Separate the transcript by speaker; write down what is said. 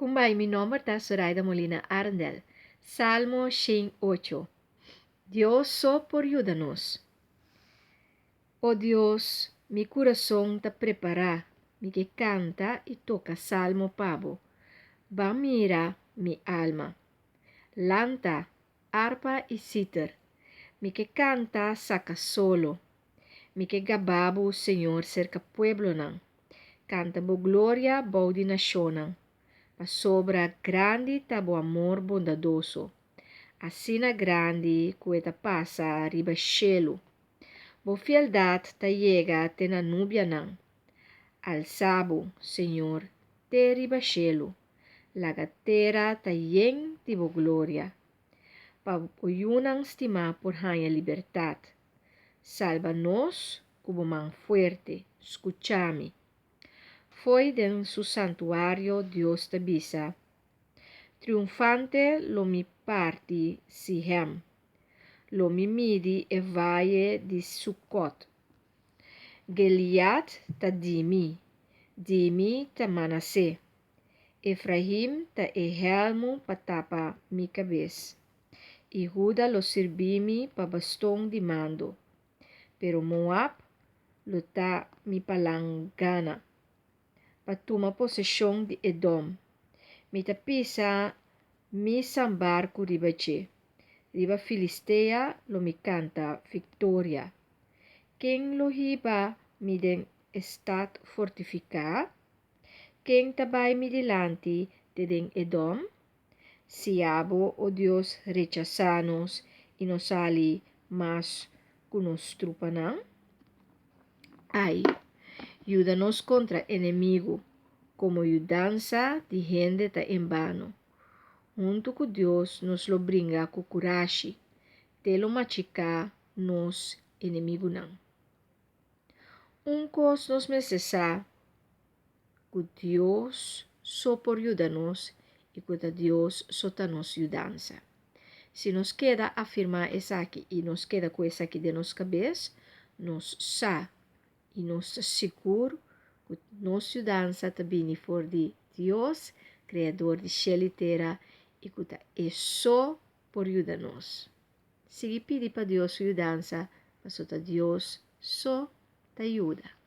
Speaker 1: Kumbay, mi nombre es Zoraida Molina Arndel. Salmo 108. Dios ayúdanos. Oh Dios, mi corazón te prepara, mi que canta y toca salmo pavo. Va mira mi alma. Lanta, arpa y cítar. Mi que canta saca solo. Mi que gababu, Señor, cerca pueblo nan. Canta bo gloria, baudi nacionan. A sobra grande tabo amor bondadoso. Assina grande cueta passa riba cielo. Bo fieldad ta llega te na nubia nan. Alzabo, Senhor, te riba cielo. La gatera ta yen de bo gloria. Pa oyunan stima por hanya libertad. Salva-nos como man fuerte, escúchame. Foi de su santuario Dios te bisa. Triunfante lo mi parti Sihem. Lo mi midi e valle di Sukkot. Geliat ta dimi ta Manasseh. Efraim ta helmo patapa mi cabeça. E Judá lo sirvimi pa bastão de mando. Pero Moab lo ta mi palangana. Pa toma possessão de Edom. Mi tapisa mi sambarco ribace. Riba Filistea lo mi canta victoria. Quem lo hiba mi den estat fortifica? Quem tabai mi delante de den Edom? Siabo, oh Dios, rechazanos y nos sali mas cunos trupanan? Ay, ayúdanos contra enemigo, como ayudanza de gente ta en vano. Junto com Deus nos lo bringa com coragem, te lo machica nos inimigo não. Cos nos necessar, que Deus só por ayuda-nos e que Deus só ta nos ayudança. Se nos queda afirmar essa aqui e nos queda com essa aqui de nos cabeça, nos sa e nos seguro que nos ayudança também for de Deus, Criador de céu e terra, e que é só por ayuda-nos. Sigue pedir para Deus ayudança, mas Deus só te ajuda.